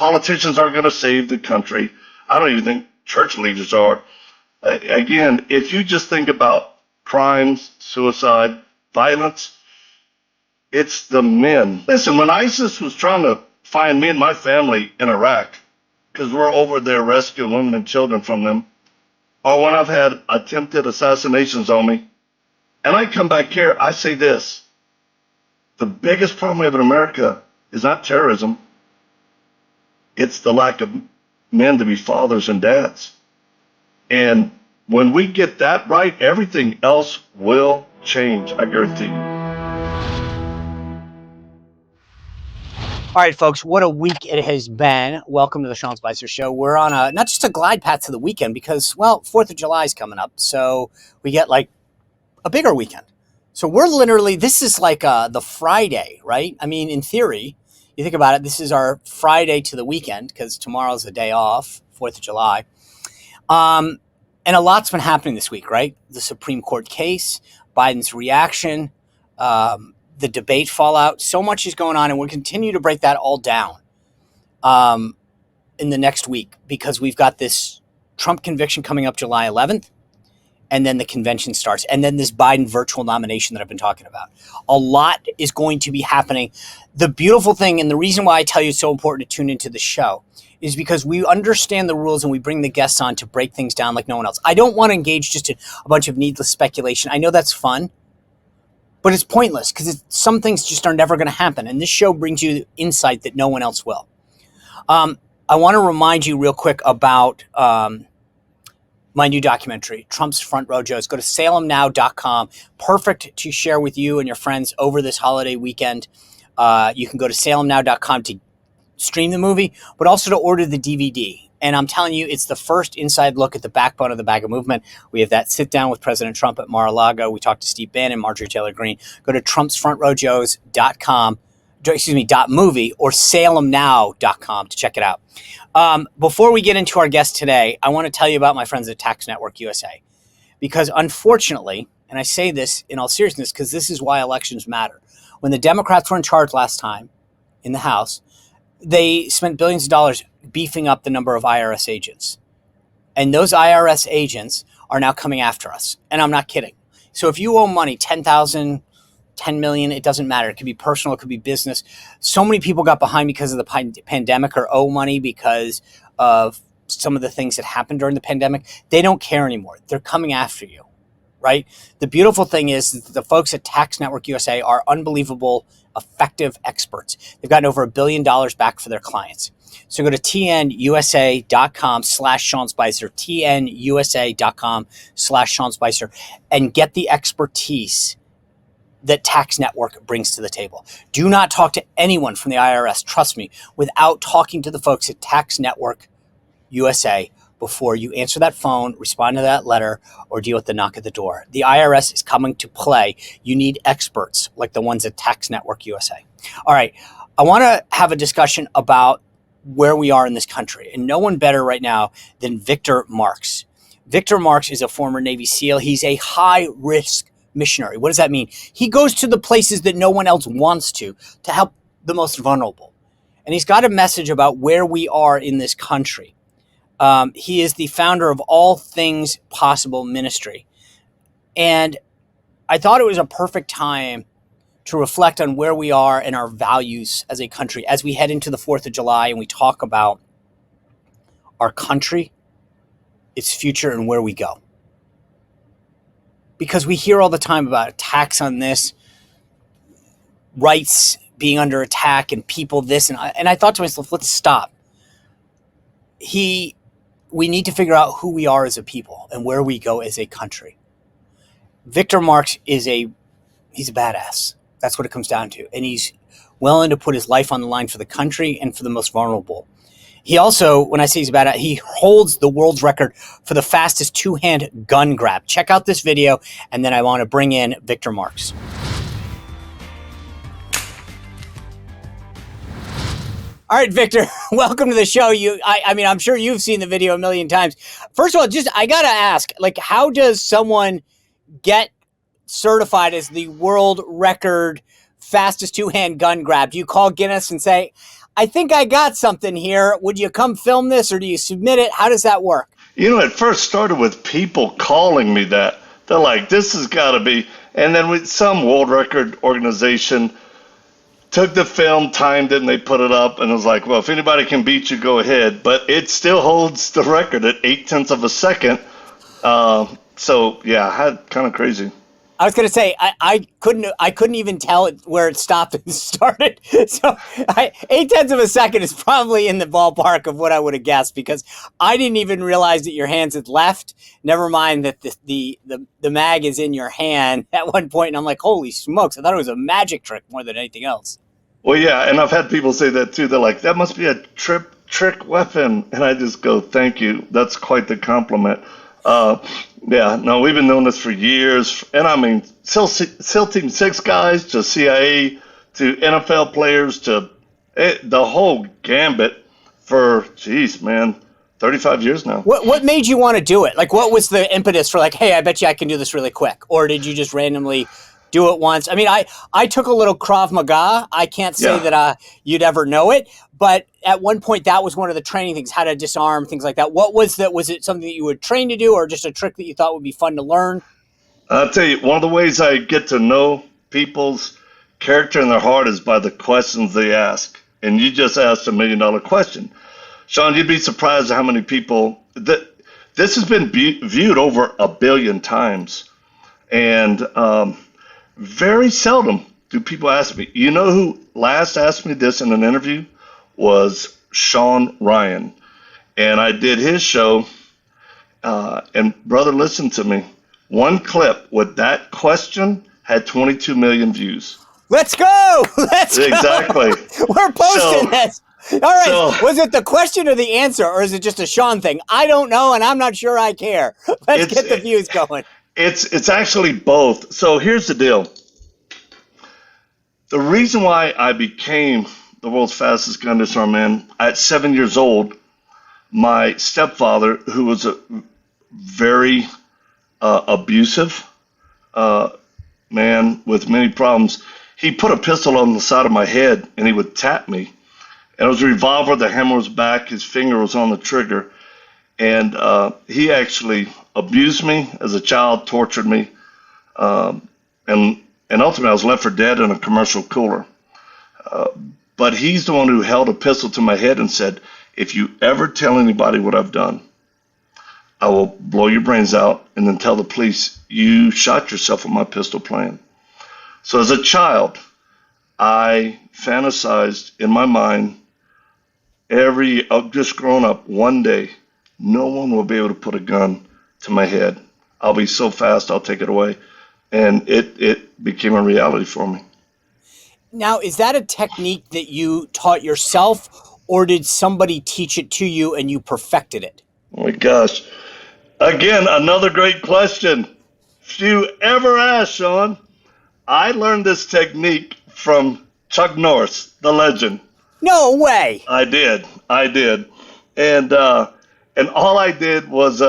Politicians aren't going to save the country. I don't even think church leaders are. Again, if you just think about crimes, suicide, violence, it's the men. Listen, when ISIS was trying to find me and my family in Iraq, because we're over there rescuing women and children from them, or when I've had attempted assassinations on me, and I come back here, I say this: the biggest problem we have in America is not terrorism. It's the lack of men to be fathers and dads. And when we get that right, everything else will change, I guarantee you. All right, folks, what a week it has been. Welcome to the Sean Spicer Show. We're on not just a glide path to the weekend because, well, 4th of July is coming up. So we get like a bigger weekend. So we're literally, this is like the Friday, right? I mean, in theory, you think about it, this is our Friday to the weekend because tomorrow's the day off, 4th of July. And a lot's been happening this week, right? The Supreme Court case, Biden's reaction, the debate fallout. So much is going on, and we'll continue to break that all down in the next week because we've got this Trump conviction coming up July 11th, and then the convention starts, and then this Biden virtual nomination that I've been talking about. A lot is going to be happening. The beautiful thing, and the reason why I tell you it's so important to tune into the show, is because we understand the rules and we bring the guests on to break things down like no one else. I don't want to engage just in a bunch of needless speculation. I know that's fun, but it's pointless because some things just are never going to happen. And this show brings you insight that no one else will. I want to remind you real quick about my new documentary, Trump's Front Row Joes. Go to salemnow.com. Perfect to share with you and your friends over this holiday weekend. You can go to salemnow.com to stream the movie, but also to order the DVD. And I'm telling you, it's the first inside look at the backbone of the MAGA movement. We have that sit down with President Trump at Mar-a-Lago. We talked to Steve Bannon, Marjorie Taylor Greene. Go to trumpsfrontrowjoes.com, .movie, or salemnow.com to check it out. Before we get into our guest today, I want to tell you about my friends at Tax Network USA. Because unfortunately, and I say this in all seriousness because this is why elections matter. When the Democrats were in charge last time in the House, they spent billions of dollars beefing up the number of IRS agents. And those IRS agents are now coming after us. And I'm not kidding. So if you owe money, $10,000, $10 million, it doesn't matter. It could be personal, it could be business. So many people got behind because of the pandemic or owe money because of some of the things that happened during the pandemic. They don't care anymore. They're coming after you, right? The beautiful thing is that the folks at Tax Network USA are unbelievable, effective experts. They've gotten over $1 billion back for their clients. So go to tnusa.com/Sean Spicer, tnusa.com/Sean Spicer, and get the expertise that Tax Network brings to the table. Do not talk to anyone from the IRS, trust me, without talking to the folks at Tax Network USA before you answer that phone, respond to that letter, or deal with the knock at the door. The IRS is coming to play. You need experts like the ones at Tax Network USA. All right, I want to have a discussion about where we are in this country, and no one better right now than Victor Marx. Victor Marx is a former Navy SEAL. He's a high-risk missionary. What does that mean? He goes to the places that no one else wants to help the most vulnerable. And he's got a message about where we are in this country. He is the founder of All Things Possible Ministry. And I thought it was a perfect time to reflect on where we are and our values as a country as we head into the 4th of July and we talk about our country, its future, and where we go. Because we hear all the time about attacks on this, rights being under attack, and people this. And I thought to myself, let's stop. We need to figure out who we are as a people and where we go as a country. Victor Marx he's a badass. That's what it comes down to. And he's willing to put his life on the line for the country and for the most vulnerable. He also, when I say he's a badass, he holds the world's record for the fastest two-hand gun grab. Check out this video, and then I want to bring in Victor Marx. All right, Victor, welcome to the show. I mean, I'm sure you've seen the video a million times. First of all, I got to ask, how does someone get certified as the world record fastest two-hand gun grab? Do you call Guinness and say, I think I got something here. Would you come film this or do you submit it? How does that work? It first started with people calling me that. They're like, this has got to be. And then some world record organization took the film, timed it, and they put it up. And it was like, well, if anybody can beat you, go ahead. But it still holds the record at 0.8 of a second. So, yeah, kind of crazy. I was going to say I couldn't even tell where it stopped and started. So 0.8 of a second is probably in the ballpark of what I would have guessed, because I didn't even realize that your hands had left. Never mind that the mag is in your hand at one point, and I'm like, holy smokes! I thought it was a magic trick more than anything else. Well, yeah, and I've had people say that too. They're like, that must be a trick weapon, and I just go, thank you. That's quite the compliment. Yeah, no, we've been doing this for years. And I mean, SEAL Team 6 guys to CIA to NFL players to the whole gambit for, geez, man, 35 years now. What made you want to do it? Like, what was the impetus for like, hey, I bet you I can do this really quick? Or did you just randomly do it once? I mean, I took a little Krav Maga. I can't say that you'd ever know it, but at one point that was one of the training things, how to disarm, things like that. What was that? Was it something that you were trained to do, or just a trick that you thought would be fun to learn? I'll tell you, one of the ways I get to know people's character and their heart is by the questions they ask. And you just asked $1 million question. Sean, you'd be surprised at how many people that this has been viewed over 1 billion times. And very seldom do people ask me. You know who last asked me this in an interview? Was Sean Ryan. And I did his show. And brother, listen to me. One clip with that question had 22 million views. Let's go! Let's go! Exactly. We're posting this. All right. Was it the question or the answer, or is it just a Sean thing? I don't know, and I'm not sure I care. Let's get the views going. It's actually both. So here's the deal. The reason why I became the world's fastest gun disarm man at 7 years old, my stepfather, who was a very abusive man with many problems, he put a pistol on the side of my head and he would tap me. And it was a revolver, the hammer was back, his finger was on the trigger. And he actually abused me as a child, tortured me. And ultimately I was left for dead in a commercial cooler. But he's the one who held a pistol to my head and said, if you ever tell anybody what I've done, I will blow your brains out and then tell the police you shot yourself with my pistol playing. So as a child, I fantasized in my mind just growing up, one day, no one will be able to put a gun to my head. I'll be so fast, I'll take it away. And it became a reality for me. Now, is that a technique that you taught yourself, or did somebody teach it to you and you perfected it? Oh my gosh. Again, another great question. If you ever ask, Sean, I learned this technique from Chuck Norris, the legend. No way. I did. And all I did was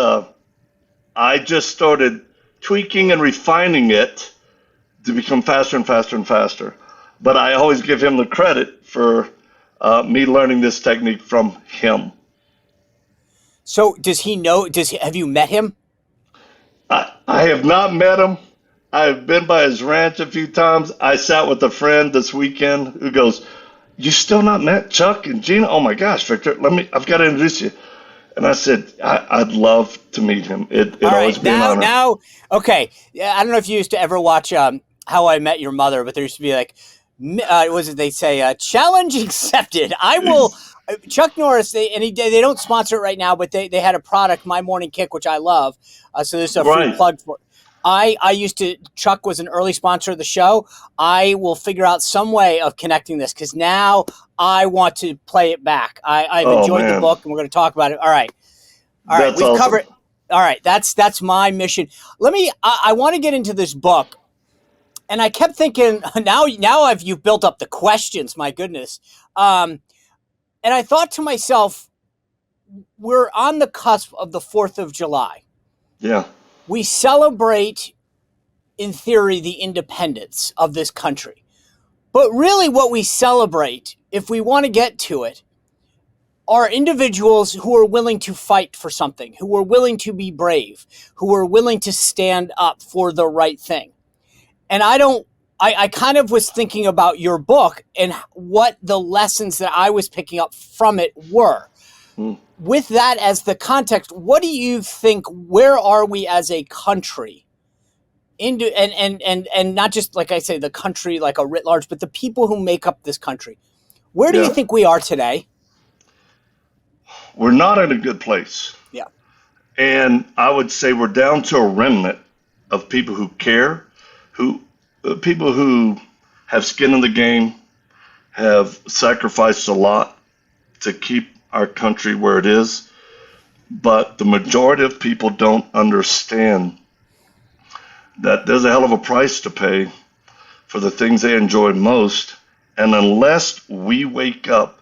I just started tweaking and refining it to become faster and faster and faster. But I always give him the credit for me learning this technique from him. So does he know? Have you met him? I have not met him. I've been by his ranch a few times. I sat with a friend this weekend who goes, "You still not met Chuck and Gina? Oh my gosh, Victor, I've got to introduce you." And I said, I'd love to meet him. It always be an honor. Okay. Yeah, I don't know if you used to ever watch How I Met Your Mother, but there used to be like, they say, challenge accepted. I will. Chuck Norris, they don't sponsor it right now, but they had a product, My Morning Kick, which I love. So there's a free plug for it. Chuck was an early sponsor of the show. I will figure out some way of connecting this because now I want to play it back. I've enjoyed the book and we're going to talk about it. All right. That's we've awesome. covered. All right. That's my mission. I want to get into this book. And I kept thinking, now you've built up the questions, my goodness. And I thought to myself, we're on the cusp of the 4th of July. Yeah. We celebrate, in theory, the independence of this country. But really what we celebrate, if we want to get to it, are individuals who are willing to fight for something, who are willing to be brave, who are willing to stand up for the right thing. And I kind of was thinking about your book and what the lessons that I was picking up from it were. With that as the context, what do you think, where are we as a country? And not just, like I say, the country like a writ large, but the people who make up this country. Where do you think we are today? We're not in a good place. Yeah. And I would say we're down to a remnant of people who care, people who have skin in the game, have sacrificed a lot to keep our country where it is. But the majority of people don't understand that there's a hell of a price to pay for the things they enjoy most. And unless we wake up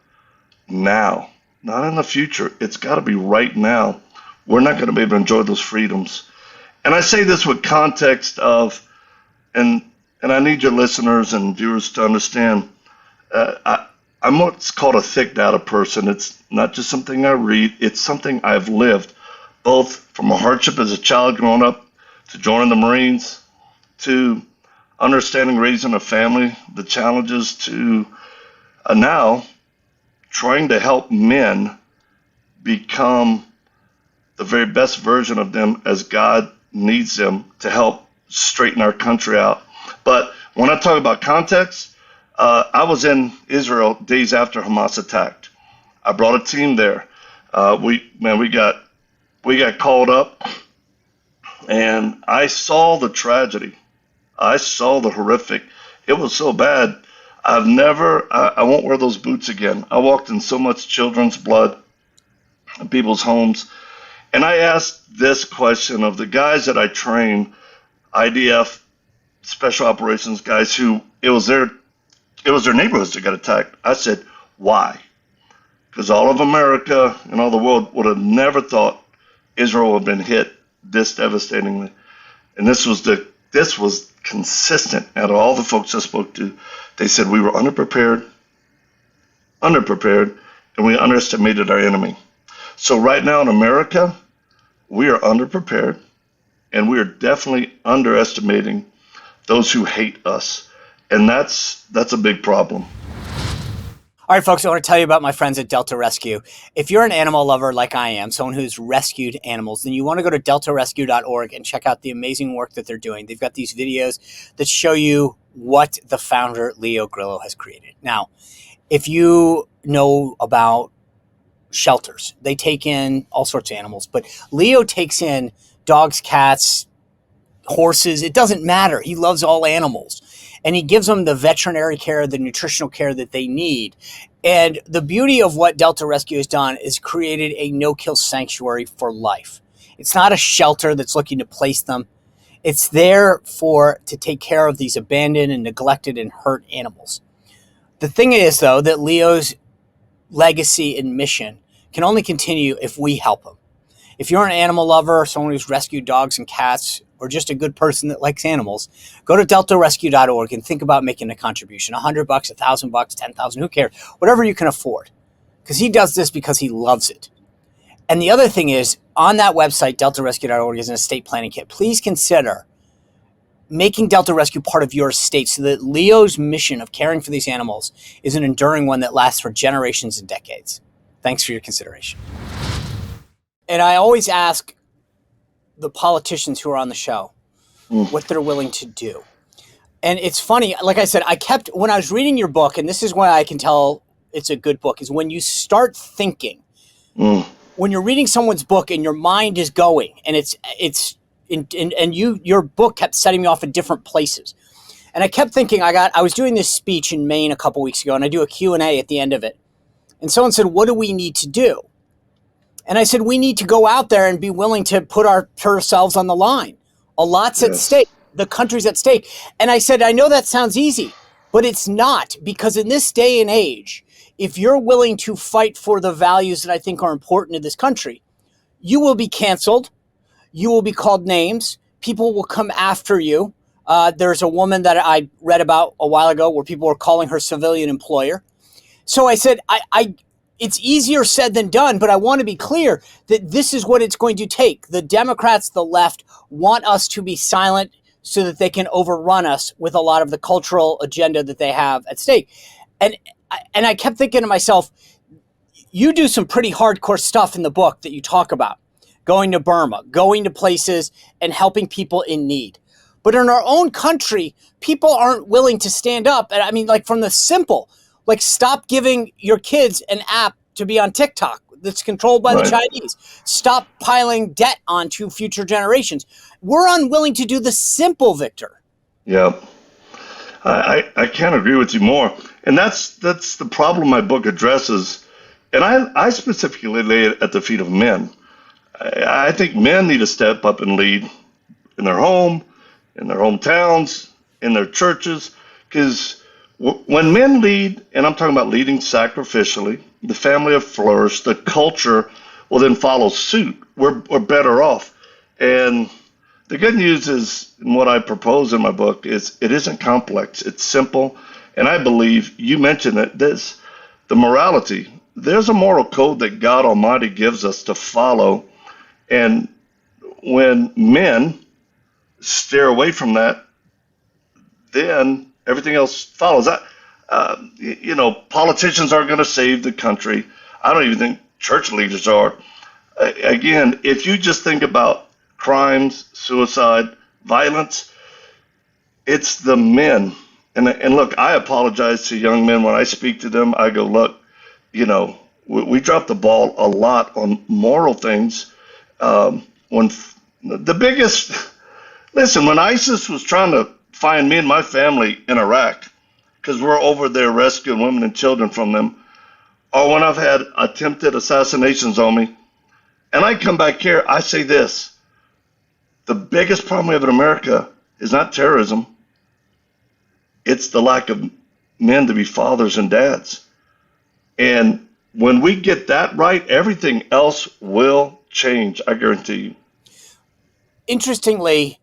now, not in the future, it's got to be right now, we're not going to be able to enjoy those freedoms. And I say this with context of, and I need your listeners and viewers to understand, I'm what's called a thick data person. It's not just something I read, it's something I've lived, both from a hardship as a child growing up, to joining the Marines, to understanding raising a family, the challenges, to now trying to help men become the very best version of them as God needs them to help straighten our country out. But when I talk about context, I was in Israel days after Hamas attacked. I brought a team there. We got called up, and I saw the tragedy. I saw the horrific. It was so bad. I won't wear those boots again. I walked in so much children's blood in people's homes. And I asked this question of the guys that I train, IDF, special operations guys, who it was their neighborhoods that got attacked. I said, why? Because all of America and all the world would have never thought Israel would have been hit this devastatingly. And this was consistent out of all the folks I spoke to. They said we were underprepared, and we underestimated our enemy. So right now in America, we are underprepared, and we are definitely underestimating those who hate us. And that's a big problem. All right, folks, I want to tell you about my friends at Delta Rescue. If you're an animal lover like I am, someone who's rescued animals, then you want to go to deltarescue.org and check out the amazing work that they're doing. They've got these videos that show you what the founder, Leo Grillo, has created. Now, if you know about shelters, they take in all sorts of animals, but Leo takes in dogs, cats, horses. It doesn't matter. He loves all animals. And he gives them the veterinary care, the nutritional care that they need. And the beauty of what Delta Rescue has done is created a no-kill sanctuary for life. It's not a shelter that's looking to place them. It's there to take care of these abandoned and neglected and hurt animals. The thing is, though, that Leo's legacy and mission can only continue if we help him. If you're an animal lover, someone who's rescued dogs and cats, or just a good person that likes animals, go to deltarescue.org and think about making a contribution. $100, $1,000, $10,000, who cares? Whatever you can afford. Because he does this because he loves it. And the other thing is, on that website, deltarescue.org, is an estate planning kit. Please consider making Delta Rescue part of your estate so that Leo's mission of caring for these animals is an enduring one that lasts for generations and decades. Thanks for your consideration. And I always ask the politicians who are on the show what they're willing to do. And it's funny, like I said, when I was reading your book, and this is why I can tell it's a good book, is when you start thinking, when you're reading someone's book and your mind is going, and your book kept setting me off in different places. And I kept thinking, I was doing this speech in Maine a couple weeks ago, and I do a Q&A at the end of it. And someone said, what do we need to do? And I said, we need to go out there and be willing to put ourselves on the line. A lot's at stake. The country's at stake. And I said, I know that sounds easy, but it's not, because in this day and age, if you're willing to fight for the values that I think are important to this country, you will be canceled. You will be called names. People will come after you. There's a woman that I read about a while ago where people were calling her civilian employer. So I said, it's easier said than done, but I want to be clear that this is what it's going to take. The Democrats, the left, want us to be silent so that they can overrun us with a lot of the cultural agenda that they have at stake. And I kept thinking to myself, you do some pretty hardcore stuff in the book that you talk about, going to Burma, going to places and helping people in need. But in our own country, people aren't willing to stand up. And I mean, like from the simple, like stop giving your kids an app to be on TikTok that's controlled by the Chinese. Stop piling debt onto future generations. We're unwilling to do the simple, Victor. Yeah, I can't agree with you more. And that's the problem my book addresses. And I specifically lay it at the feet of men. I think men need to step up and lead in their home, in their hometowns, in their churches, because when men lead, and I'm talking about leading sacrificially, the family will flourish, the culture will then follow suit. We're better off. And the good news is, and what I propose in my book, is it isn't complex. It's simple. And I believe, you mentioned it, the morality. There's a moral code that God Almighty gives us to follow. And when men steer away from that, then everything else follows. Politicians aren't going to save the country. I don't even think church leaders are. Again, if you just think about crimes, suicide, violence, it's the men. And look, I apologize to young men when I speak to them. I go, look, we drop the ball a lot on moral things. When ISIS was trying to find me and my family in Iraq, because we're over there rescuing women and children from them, or when I've had attempted assassinations on me, and I come back here, I say this: the biggest problem we have in America is not terrorism, it's the lack of men to be fathers and dads. And when we get that right, everything else will change, I guarantee you. Interestingly,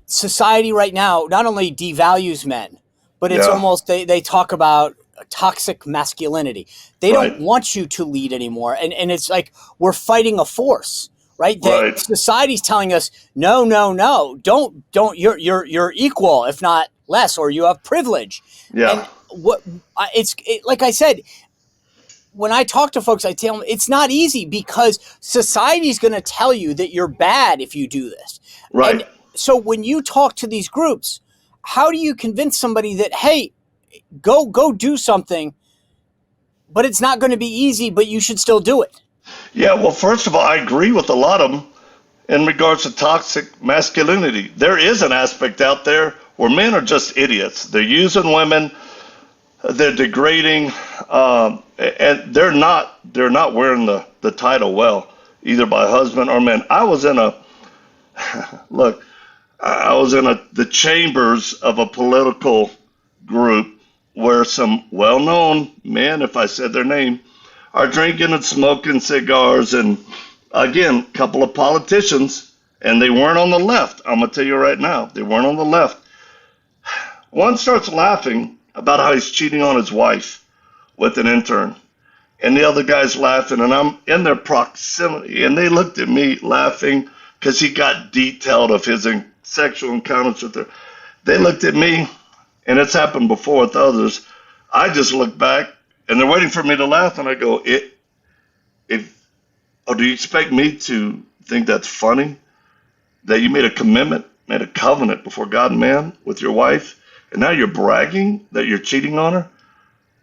society right now not only devalues men, but it's almost, they talk about toxic masculinity. They don't want you to lead anymore. And it's like we're fighting a force, right? Society's telling us, no, don't, you're equal, if not less, or you have privilege. Yeah. And like I said, when I talk to folks, I tell them it's not easy because society's going to tell you that you're bad if you do this. Right. And so when you talk to these groups, how do you convince somebody that, hey, go do something, but it's not going to be easy, but you should still do it? Yeah, well, first of all, I agree with a lot of them in regards to toxic masculinity. There is an aspect out there where men are just idiots. They're using women, they're degrading, and they're not wearing the title well, either by husband or men. I was in the chambers of a political group where some well-known men, if I said their name, are drinking and smoking cigars, and again, a couple of politicians, and they weren't on the left. I'm going to tell you right now, they weren't on the left. One starts laughing about how he's cheating on his wife with an intern, and the other guy's laughing, and I'm in their proximity, and they looked at me laughing because he got detailed of his sexual encounters with her. They looked at me, and it's happened before with others. I just look back, and they're waiting for me to laugh, and I go, do you expect me to think that's funny? That you made a commitment, made a covenant before God and man with your wife, and now you're bragging that you're cheating on her?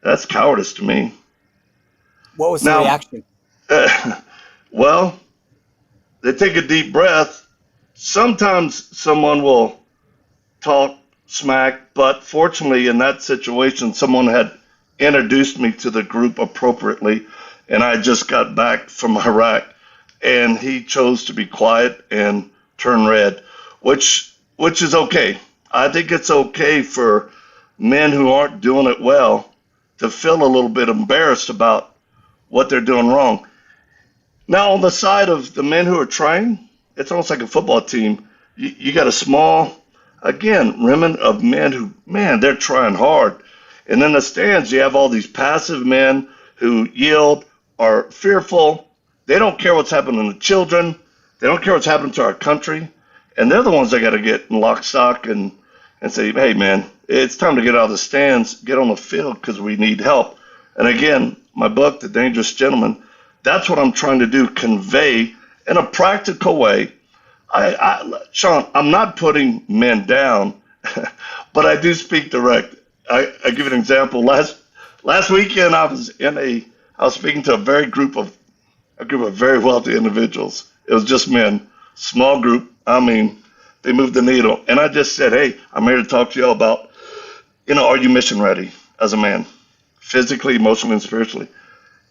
That's cowardice to me. What was the reaction? Well, they take a deep breath. Sometimes someone will talk smack, but fortunately in that situation, someone had introduced me to the group appropriately, and I just got back from Iraq, and he chose to be quiet and turn red, which is okay. I think it's okay for men who aren't doing it well to feel a little bit embarrassed about what they're doing wrong. Now, on the side of the men who are trying, it's almost like a football team. You got a small again, remnant of men who, man, they're trying hard. And in the stands, you have all these passive men who yield, are fearful. They don't care what's happening to children. They don't care what's happening to our country. And they're the ones that got to get in lock, stock, and say, hey, man, it's time to get out of the stands, get on the field because we need help. And again, my book, The Dangerous Gentleman, that's what I'm trying to do, convey in a practical way. Sean, I'm not putting men down, but I do speak direct. I give you an example. Last weekend, I was speaking to a group of very wealthy individuals. It was just men, small group. I mean, they moved the needle. And I just said, hey, I'm here to talk to you all about, are you mission ready as a man, physically, emotionally, and spiritually?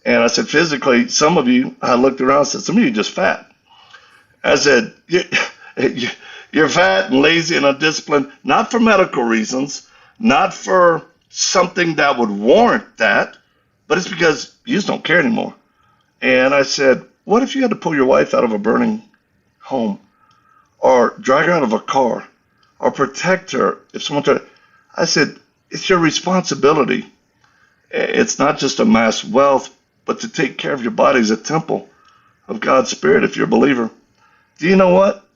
And I said, physically, some of you, I looked around and said, some of you are just fat. I said, you're fat and lazy and undisciplined, not for medical reasons, not for something that would warrant that, but it's because you just don't care anymore. And I said, what if you had to pull your wife out of a burning home, or drag her out of a car, or protect her if someone tried? I said, it's your responsibility. It's not just to amass wealth, but to take care of your body as a temple of God's Spirit if you're a believer. Do you know what?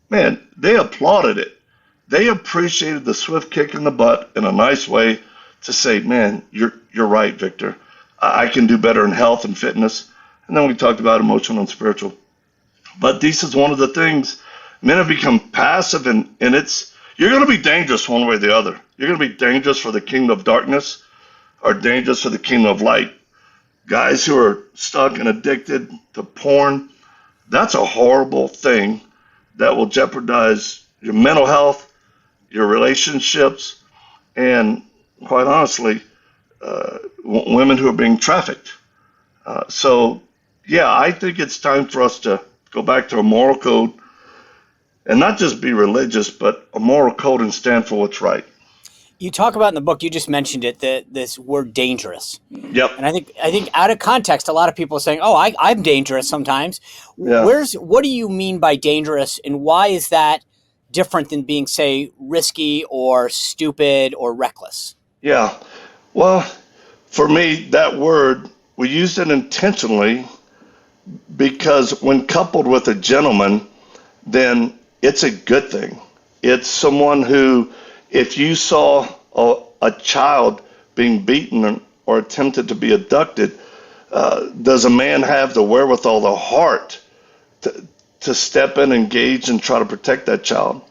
Man, they applauded it. They appreciated the swift kick in the butt in a nice way to say, man, you're right, Victor. I can do better in health and fitness. And then we talked about emotional and spiritual. But this is one of the things, men have become passive, and you're going to be dangerous one way or the other. You're going to be dangerous for the kingdom of darkness or dangerous for the kingdom of light. Guys who are stuck and addicted to porn, that's a horrible thing that will jeopardize your mental health, your relationships, and quite honestly, women who are being trafficked. So, yeah, I think it's time for us to go back to a moral code and not just be religious, but a moral code and stand for what's right. You talk about in the book, you just mentioned it, this word dangerous. Yep. And I think out of context, a lot of people are saying, oh, I'm dangerous sometimes. Yeah. What do you mean by dangerous, and why is that different than being, say, risky or stupid or reckless? Yeah. Well, for me, that word, we used it intentionally because when coupled with a gentleman, then it's a good thing. It's someone who, if you saw a child being beaten or attempted to be abducted, does a man have the wherewithal, the heart to step in, engage, and try to protect that child?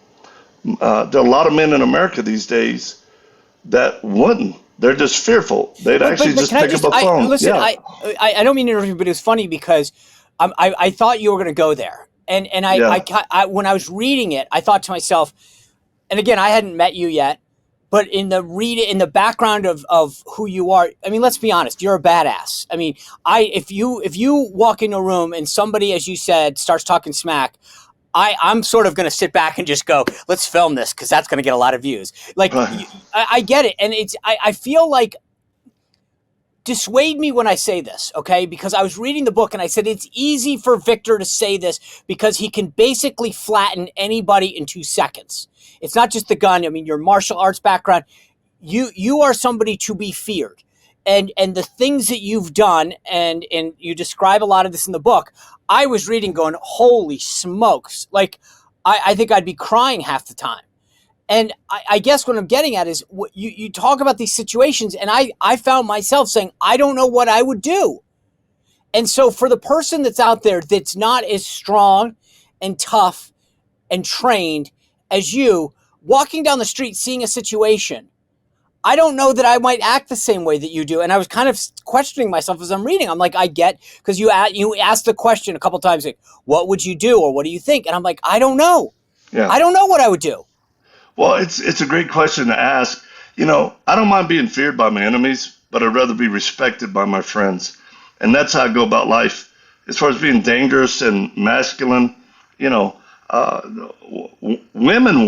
There are a lot of men in America these days that wouldn't. They're just fearful. They'd actually just pick up a phone. Listen, yeah. I don't mean to interrupt you, but it was funny because I thought you were going to go there. And I when I was reading it, I thought to myself, and again, I hadn't met you yet, but in the background of who you are, I mean, let's be honest, you're a badass. I mean, if you walk into a room and somebody, as you said, starts talking smack, I'm sort of going to sit back and just go, let's film this because that's going to get a lot of views. Like, I get it. And I feel like, dissuade me when I say this, okay? Because I was reading the book and I said, it's easy for Victor to say this because he can basically flatten anybody in 2 seconds. It's not just the gun. I mean, your martial arts background, you are somebody to be feared. And the things that you've done, and you describe a lot of this in the book, I was reading going, holy smokes. Like, I think I'd be crying half the time. And I guess what I'm getting at is you talk about these situations, and I found myself saying, I don't know what I would do. And so for the person that's out there that's not as strong and tough and trained as you, walking down the street, seeing a situation, I don't know that I might act the same way that you do. And I was kind of questioning myself as I'm reading. I'm like, I get, because you asked the question a couple times, like, what would you do? Or what do you think? And I'm like, I don't know. Yeah. I don't know what I would do. Well, it's a great question to ask. I don't mind being feared by my enemies, but I'd rather be respected by my friends. And that's how I go about life. As far as being dangerous and masculine, women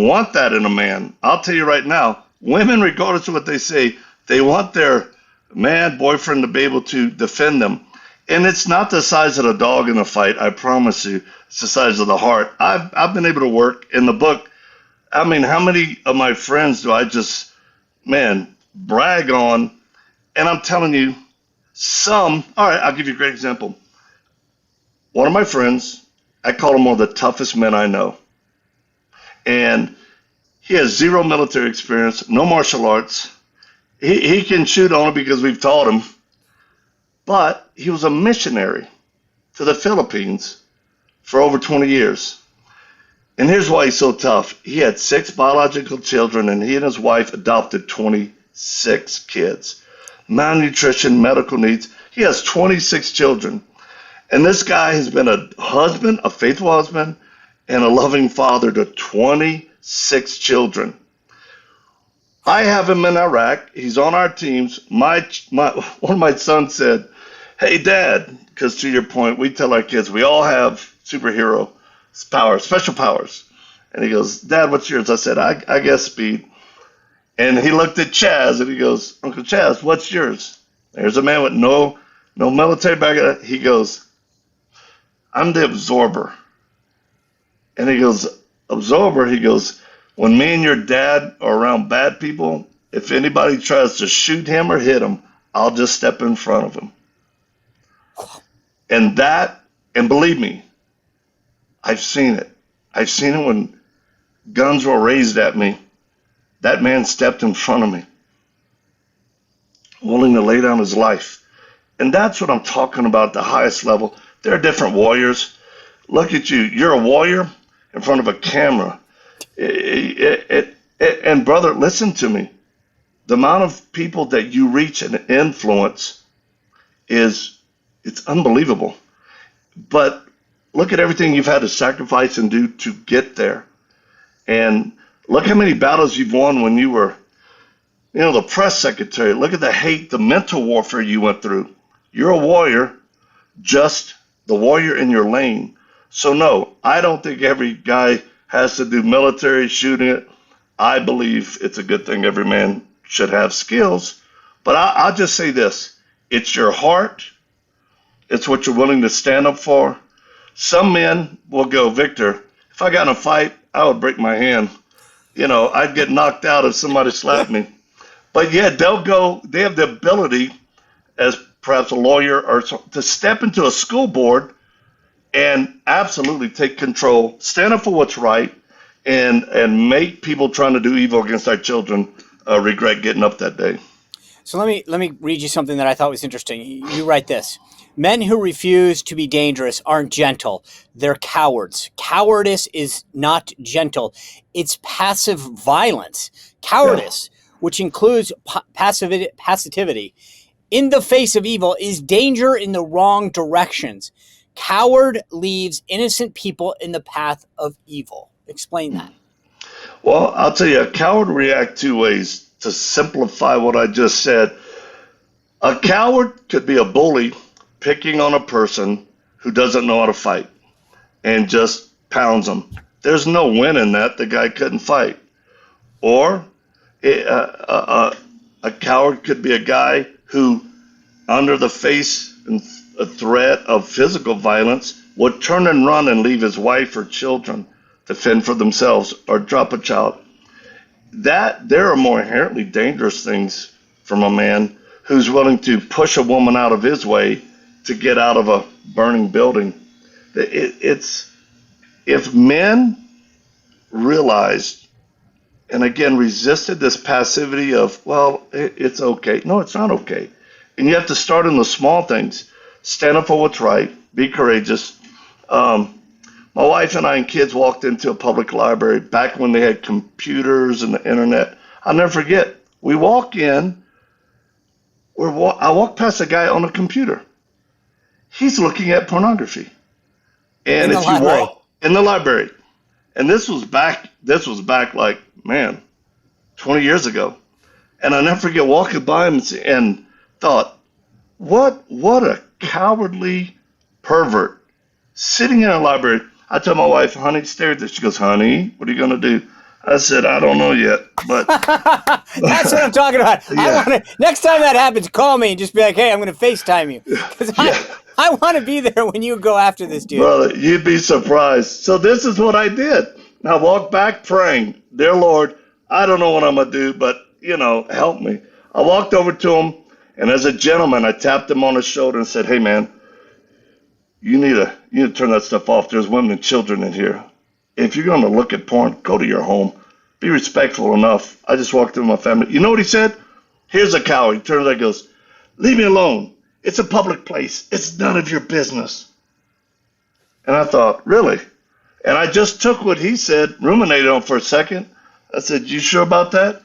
want that in a man. I'll tell you right now, women, regardless of what they say, they want their man, boyfriend to be able to defend them. And it's not the size of the dog in a fight, I promise you. It's the size of the heart. I've been able to work in the book. I mean, how many of my friends do I just, man, brag on? And I'm telling you, all right, I'll give you a great example. One of my friends, I call him one of the toughest men I know. And he has zero military experience, no martial arts. He can shoot only because we've taught him. But he was a missionary to the Philippines for over 20 years. And here's why he's so tough. He had 6 biological children, and he and his wife adopted 26 kids. Malnutrition, medical needs. He has 26 children. And this guy has been a husband, a faithful husband, and a loving father to 26 children. I have him in Iraq. He's on our teams. One of my sons said, "Hey, Dad," because to your point, we tell our kids we all have superhero powers, special powers. And he goes, "Dad, what's yours?" I said, I guess speed. And he looked at Chaz and he goes, "Uncle Chaz, what's yours?" There's a man with no military background. He goes, "I'm the absorber." And he goes, "Absorber?" He goes, "When me and your dad are around bad people, if anybody tries to shoot him or hit him, I'll just step in front of him." And believe me, I've seen it. I've seen it when guns were raised at me. That man stepped in front of me, willing to lay down his life. And that's what I'm talking about at the highest level. There are different warriors. Look at you. You're a warrior in front of a camera. And brother, listen to me. The amount of people that you reach and influence it's unbelievable. But look at everything you've had to sacrifice and do to get there. And look how many battles you've won when you were, the press secretary. Look at the hate, the mental warfare you went through. You're a warrior, just the warrior in your lane. So no, I don't think every guy has to do military shooting it. I believe it's a good thing every man should have skills. But I'll just say this. It's your heart. It's what you're willing to stand up for. Some men will go, "Victor, if I got in a fight, I would break my hand. I'd get knocked out if somebody slapped me." But yeah, they have the ability as perhaps a lawyer or to step into a school board and absolutely take control, stand up for what's right, and make people trying to do evil against our children regret getting up that day. So let me read you something that I thought was interesting. You write this: "Men who refuse to be dangerous aren't gentle. They're cowards. Cowardice is not gentle. It's passive violence. Cowardice, which includes passivity, in the face of evil, is danger in the wrong directions. Coward leaves innocent people in the path of evil." Explain that. Well, I'll tell you, a coward react 2 ways to simplify what I just said. A coward could be a bully picking on a person who doesn't know how to fight and just pounds them. There's no win in that. The guy couldn't fight. Or a coward could be a guy who, under the face and a threat of physical violence, would turn and run and leave his wife or children to fend for themselves or drop a child. There are more inherently dangerous things from a man who's willing to push a woman out of his way to get out of a burning building. If men realized, and again resisted this passivity of, well, it's okay. No, it's not okay. And you have to start in the small things. Stand up for what's right. Be courageous. My wife and I and kids walked into a public library back when they had computers and the internet. I'll never forget. We walk in. I walked past a guy on a computer. He's looking at pornography. And if you walk in the library, and this was back like, man, 20 years ago. And I'll never forget walking by him and thought, what a cowardly pervert sitting in a library. I told my wife, "Honey, stare at this." She goes, "Honey, what are you going to do?" I said, "I don't know yet, but..." That's what I'm talking about. Yeah. Next time that happens, call me and just be like, "Hey, I'm going to FaceTime you." Because I want to be there when you go after this dude. Brother, you'd be surprised. So this is what I did. I walked back praying. dear Lord, I don't know what I'm going to do, but, help me. I walked over to him, and as a gentleman, I tapped him on his shoulder and said, hey, man, you need to turn that stuff off. There's women and children in here. If you're going to look at porn, go to your home. Be respectful enough. I just walked through my family. You know what he said? Here's a coward. He turns around and goes, leave me alone. It's a public place. It's none of your business. And I thought, really? And I just took what he said, ruminated on for a second. I said, you sure about that?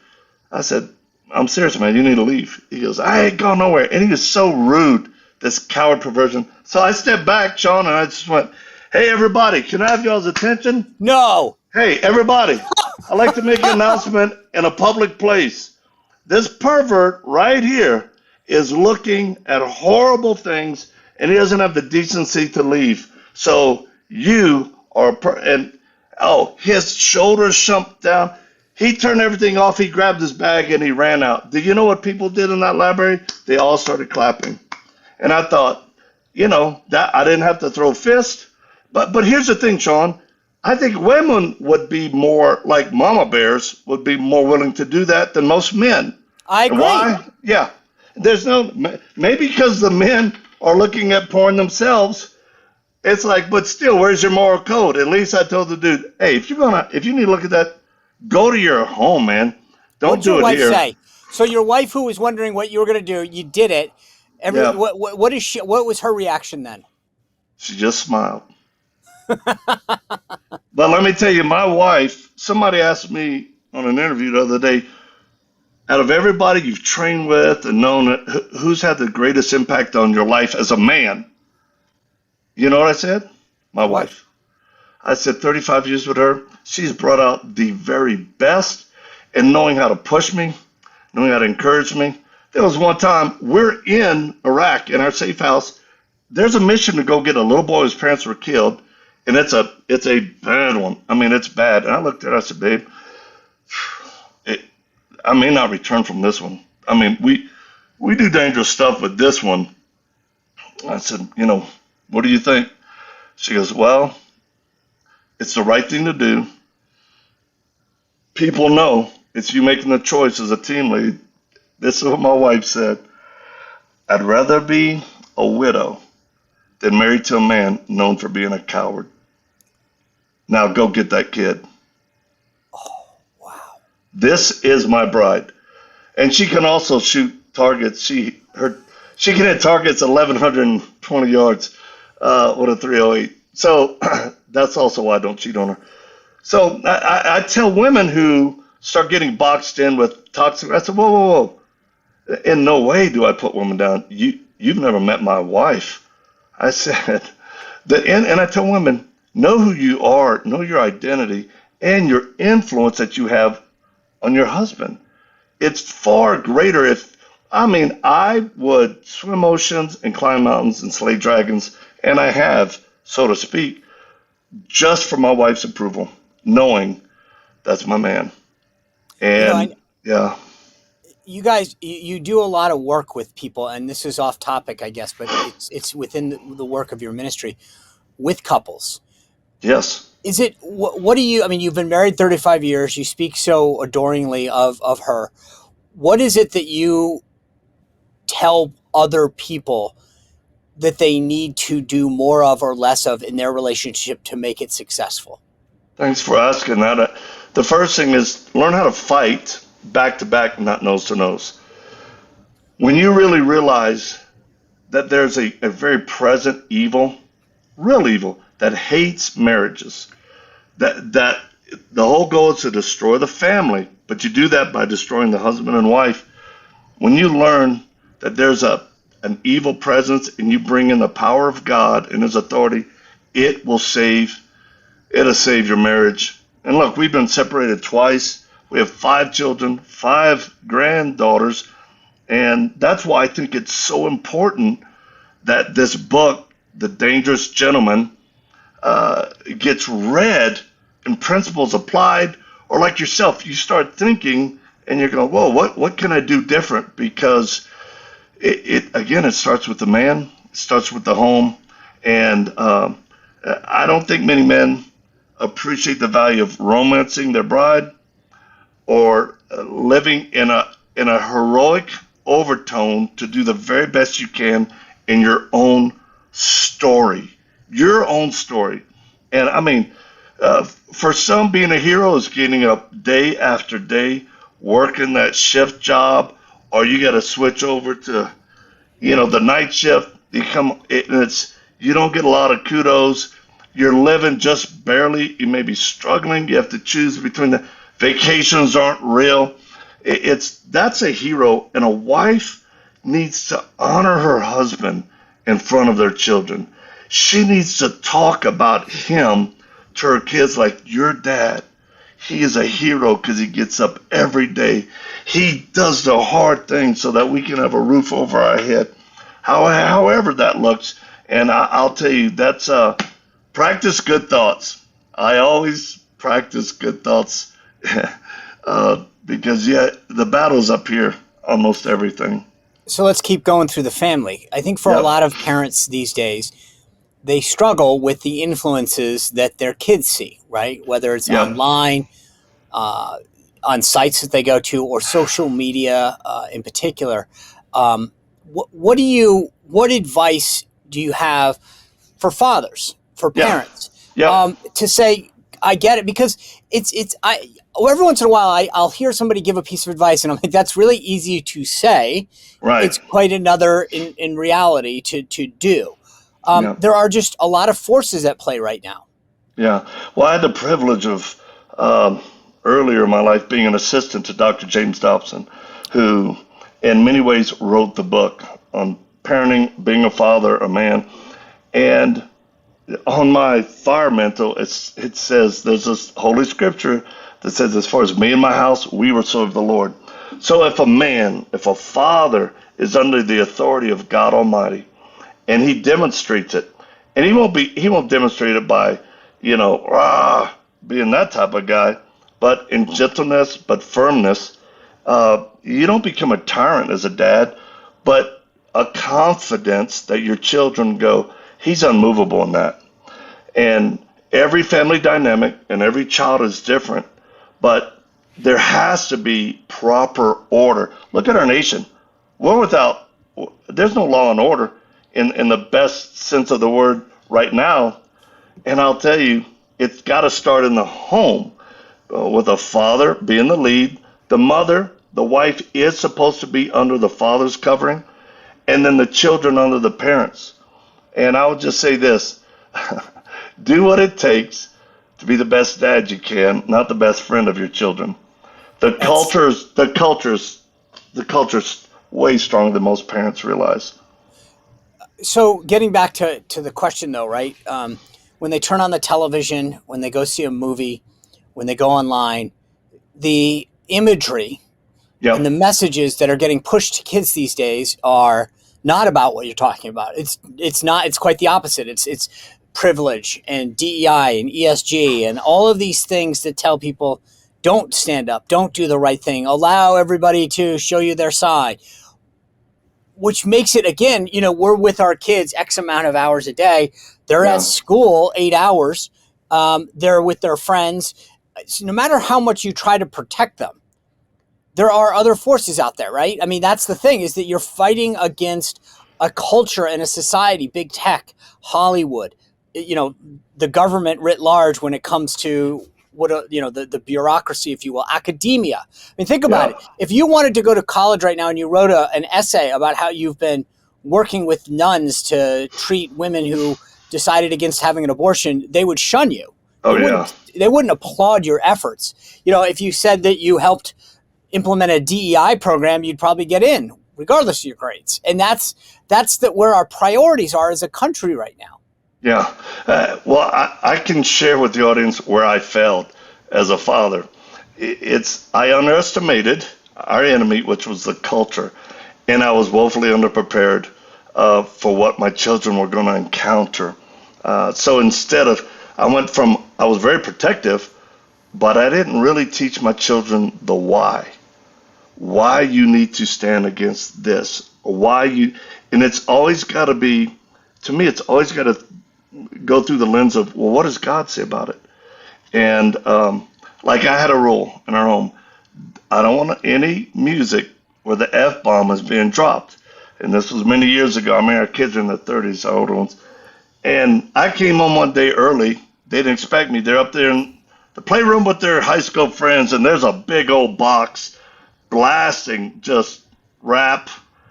I said, I'm serious, man. You need to leave. He goes, I ain't going nowhere. And he was so rude, this coward perversion. So I stepped back, Sean, and I just went, hey, everybody, can I have y'all's attention? No. Hey, everybody, I'd like to make an announcement in a public place. This pervert right here is looking at horrible things, and he doesn't have the decency to leave. So you are, his shoulders slumped down. He turned everything off. He grabbed his bag and he ran out. Do you know what people did in that library? They all started clapping. And I thought, that I didn't have to throw fists. But here's the thing, Sean. I think women would be more like mama bears, would be more willing to do that than most men. I agree. Why? Yeah. Maybe because the men are looking at porn themselves. It's like, but still, where's your moral code? At least I told the dude, hey, if you need to look at that, go to your home, man. Don't do it here. What'd your wife say? So your wife, who was wondering what you were going to do, you did it. Yeah. What was her reaction then? She just smiled. But let me tell you, my wife, somebody asked me on an interview the other day, out of everybody you've trained with and known, who's had the greatest impact on your life as a man? You know what I said? My wife. I said 35 years with her. She's brought out the very best in knowing how to push me, knowing how to encourage me. There was one time we're in Iraq in our safe house. There's a mission to go get a little boy whose parents were killed, and it's a bad one. I mean, it's bad. And I looked at her, I said, babe, I may not return from this one. I mean, we do dangerous stuff with this one. I said, what do you think? She goes, well, it's the right thing to do. People know it's you making the choice as a team lead. This is what my wife said. I'd rather be a widow than married to a man known for being a coward. Now go get that kid. Oh, wow. This is my bride. And she can also shoot targets. She can hit targets 1,120 yards with a 308. So that's also why I don't cheat on her. So I tell women who start getting boxed in with toxic, I said, whoa. In no way do I put women down. You've never met my wife. I said, and I tell women, know who you are, know your identity, and your influence that you have on your husband. It's far greater I would swim oceans and climb mountains and slay dragons, and I have, so to speak, just for my wife's approval, knowing that's my man. And yeah. You guys, you do a lot of work with people, and this is off topic, I guess, but it's within the work of your ministry with couples. Yes. Is it, what do you, I mean, you've been married 35 years, you speak so adoringly of her. What is it that you tell other people that they need to do more of or less of in their relationship to make it successful? Thanks for asking that. The first thing is learn how to fight back to back, not nose to nose. When you really realize that there's a very present evil, real evil, that hates marriages, that the whole goal is to destroy the family, but you do that by destroying the husband and wife. When you learn that there's an evil presence and you bring in the power of God and his authority, it'll save your marriage. And look, we've been separated twice. We have 5 children, 5 granddaughters, and that's why I think it's so important that this book, The Dangerous Gentleman, gets read and principles applied, or like yourself, you start thinking and you're going, whoa, what can I do different? Because it starts with the man, it starts with the home, and I don't think many men appreciate the value of romancing their bride. or living in a heroic overtone to do the very best you can in your own story. And I mean, for some, being a hero is getting up day after day, working that shift job, or you got to switch over to, the night shift. You don't get a lot of kudos. You're living just barely. You may be struggling. You have to choose between the vacations aren't real. That's a hero, and a wife needs to honor her husband in front of their children. She needs to talk about him to her kids like, your dad, he is a hero because he gets up every day. He does the hard things so that we can have a roof over our head. However that looks. And I'll tell you, that's practice good thoughts. I always practice good thoughts because, the battle's up here, almost everything. So let's keep going through the family. I think for a lot of parents these days, they struggle with the influences that their kids see, right? Whether it's online, on sites that they go to, or social media in particular. What advice do you have for fathers, for parents, to say, I get it? Because every once in a while I'll hear somebody give a piece of advice and I'm like, that's really easy to say. Right. It's quite another in reality to do. There are just a lot of forces at play right now. Yeah. Well, I had the privilege of earlier in my life being an assistant to Dr. James Dobson, who in many ways wrote the book on parenting, being a father, a man. And on my fire mantle, it says, there's this holy scripture that says, as far as me and my house, we will serve the Lord. So if a father is under the authority of God Almighty, and he demonstrates it, and he won't demonstrate it by, being that type of guy, but in gentleness, but firmness. You don't become a tyrant as a dad, but a confidence that your children go, he's unmovable in that. And every family dynamic and every child is different, but there has to be proper order. Look at our nation. There's no law and order in the best sense of the word right now. And I'll tell you, it's got to start in the home with a father being the lead. The mother, the wife is supposed to be under the father's covering, and then the children under the parents. And I would just say this, do what it takes to be the best dad you can, not the best friend of your children. The culture's way stronger than most parents realize. So getting back to the question though, right? When they turn on the television, when they go see a movie, when they go online, the imagery and the messages that are getting pushed to kids these days are not about what you're talking about. It's not. It's quite the opposite. It's privilege and DEI and ESG and all of these things that tell people don't stand up, don't do the right thing, allow everybody to show you their side. Which makes it, again, we're with our kids X amount of hours a day. They're at school 8 hours. They're with their friends. So no matter how much you try to protect them, there are other forces out there, right? I mean, that's the thing, is that you're fighting against a culture and a society, big tech, Hollywood, the government writ large when it comes to the bureaucracy, if you will, academia. I mean, think about it. If you wanted to go to college right now and you wrote an essay about how you've been working with nuns to treat women who decided against having an abortion, they would shun you. They wouldn't applaud your efforts. If you said that you helped implement a DEI program, you'd probably get in, regardless of your grades. And that's where our priorities are as a country right now. Yeah. Well, I can share with the audience where I failed as a father. I underestimated our enemy, which was the culture, and I was woefully underprepared for what my children were going to encounter. So instead of, I was very protective, but I didn't really teach my children the why you need to stand against this, and it's always got to be, to me, it's always got to go through the lens of, well, what does God say about it? And like I had a rule in our home, I don't want any music where the F bomb is being dropped. And this was many years ago. I mean, our kids are in their 30s, our older ones. And I came home one day early. They didn't expect me. They're up there in the playroom with their high school friends, and there's a big old box blasting just rap.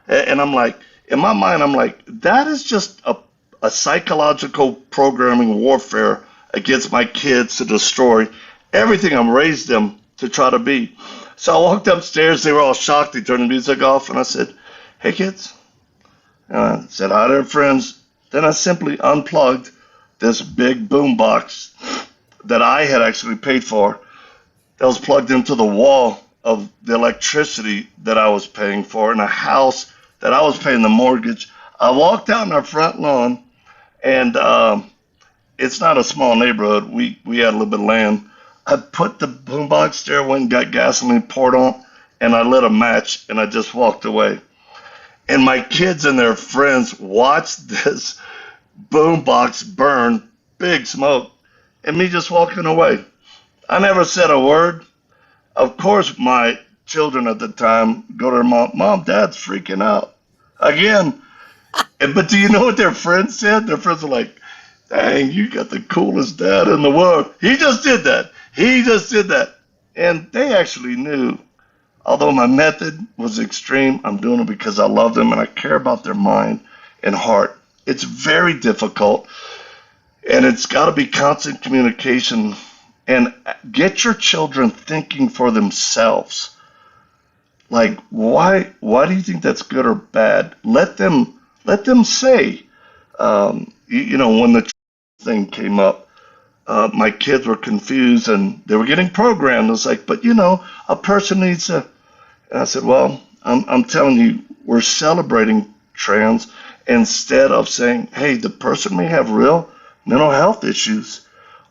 And I'm like, in my mind, I'm like, that is just a psychological programming warfare against my kids to destroy everything I'm raised them to try to be. So I walked upstairs. They were all shocked. They turned the music off, and I said, "Hey, kids." And I said hi to their friends. Then I simply unplugged this big boom box that I had actually paid for that was plugged into the wall of the electricity that I was paying for in a house that I was paying the mortgage. I walked out in our front lawn, and it's not a small neighborhood. We had a little bit of land. I put the boombox there, went and got gasoline poured on, and I lit a match, and I just walked away. And my kids and their friends watched this boombox burn, big smoke, and me just walking away. I never said a word. Of course, my children at the time go to their mom, "Mom, Dad's freaking out." Again. But do you know what their friends said? Their friends were like, "Dang, you got the coolest dad in the world. He just did that. He just did that." And they actually knew, although my method was extreme, I'm doing it because I love them and I care about their mind and heart. It's very difficult, and it's got to be constant communication. And get your children thinking for themselves. Like, why do you think that's good or bad? Let them say. When the thing came up, my kids were confused and they were getting programmed. It's like, but a person needs to. And I said, well, I'm telling you, we're celebrating trans instead of saying, hey, the person may have real mental health issues.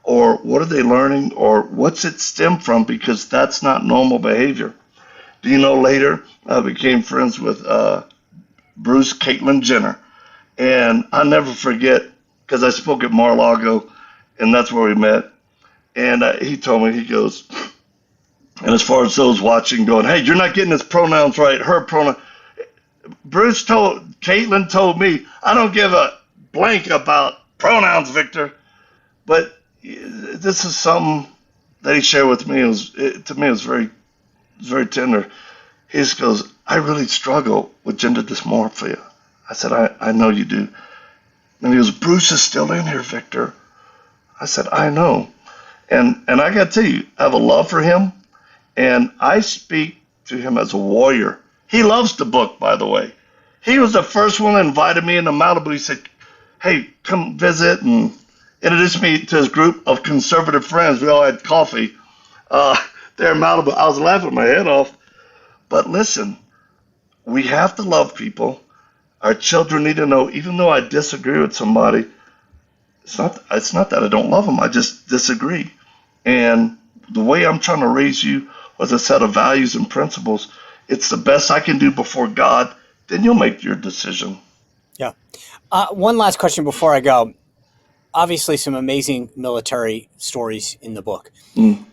Or what are they learning, or what's it stem from? Because that's not normal behavior. Do you know, later I became friends with Bruce Caitlyn Jenner, and I never forget because I spoke at Mar-a-Lago, and that's where we met. And he told me, he goes, and as far as those watching, going, "Hey, you're not getting his pronouns right. Her pronoun." Caitlyn told me, "I don't give a blank about pronouns, Victor," but this is something that he shared with me. To me, it was very tender. He just goes, "I really struggle with gender dysmorphia." I said, I know you do. And he goes, "Bruce is still in here, Victor." I said, "I know." And I got to tell you, I have a love for him, and I speak to him as a warrior. He loves the book, by the way. He was the first one that invited me into Malibu. He said, "Hey, come visit," and introduced me to his group of conservative friends. We all had coffee there in Malibu. I was laughing my head off. But listen, we have to love people. Our children need to know, even though I disagree with somebody, it's not that I don't love them. I just disagree. And the way I'm trying to raise you with a set of values and principles, it's the best I can do before God. Then you'll make your decision. Yeah. One last question before I go. Obviously, some amazing military stories in the book. Mm.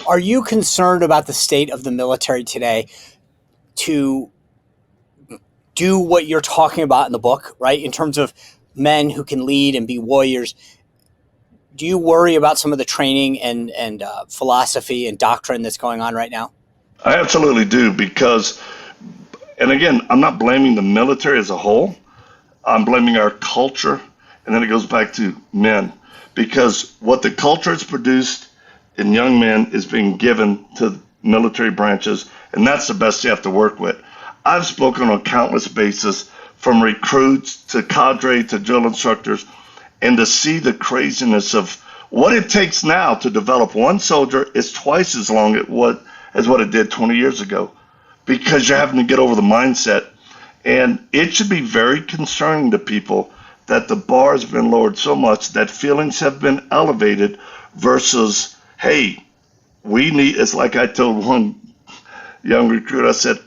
Are you concerned about the state of the military today to do what you're talking about in the book, right? In terms of men who can lead and be warriors. Do you worry about some of the training and philosophy and doctrine that's going on right now? I absolutely do, because, and again, I'm not blaming the military as a whole. I'm blaming our culture. And then it goes back to men, because what the culture has produced in young men is being given to military branches, and that's the best you have to work with. I've spoken on countless bases, from recruits to cadre to drill instructors, and to see the craziness of what it takes now to develop one soldier is twice as long as what it did 20 years ago, because you're having to get over the mindset. And it should be very concerning to people that the bar has been lowered so much that feelings have been elevated versus, hey, it's like I told one young recruit, I said,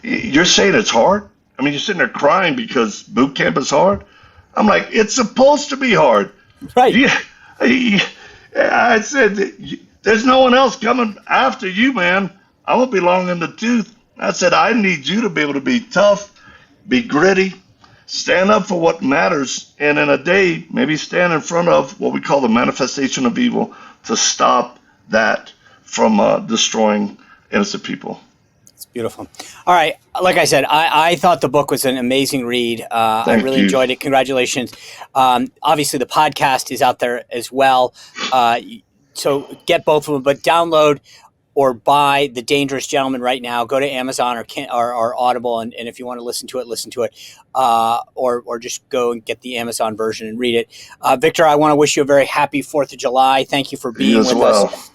"You're saying it's hard? I mean, you're sitting there crying because boot camp is hard?" I'm like, "It's supposed to be hard." Right. Yeah. I said, There's no one else coming after you, man. I won't be long in the tooth. I said, I need you to be able to be tough, be gritty, stand up for what matters, and in a day, maybe stand in front of what we call the manifestation of evil to stop that from destroying innocent people. It's beautiful. All right. Like I said, I thought the book was an amazing read. I really enjoyed it. Congratulations. Obviously, the podcast is out there as well. So get both of them, but download or buy The Dangerous Gentleman right now. Go to Amazon or Audible, and if you want to listen to it, or just go and get the Amazon version and read it. Victor, I want to wish you a very happy 4th of July. Thank you for being with us.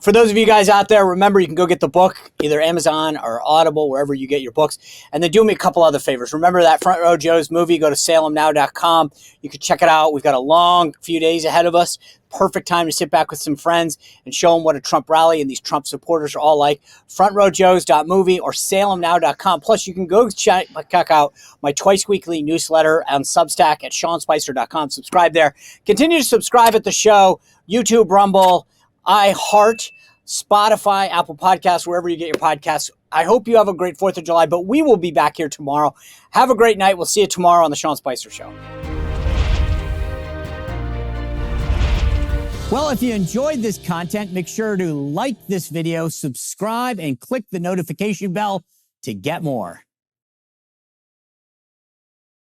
For those of you guys out there, remember, you can go get the book, either Amazon or Audible, wherever you get your books. And then do me a couple other favors. Remember that Front Row Joe's movie, go to salemnow.com. You can check it out. We've got a long few days ahead of us. Perfect time to sit back with some friends and show them what a Trump rally and these Trump supporters are all like. FrontRowJoes.movie or salemnow.com. Plus, you can go check out my twice weekly newsletter on Substack at SeanSpicer.com. Subscribe there. Continue to subscribe at the show, YouTube, Rumble, iHeart, Spotify, Apple Podcasts, wherever you get your podcasts. I hope you have a great 4th of July, but we will be back here tomorrow. Have a great night. We'll see you tomorrow on the Sean Spicer Show. Well, if you enjoyed this content, make sure to like this video, subscribe, and click the notification bell to get more.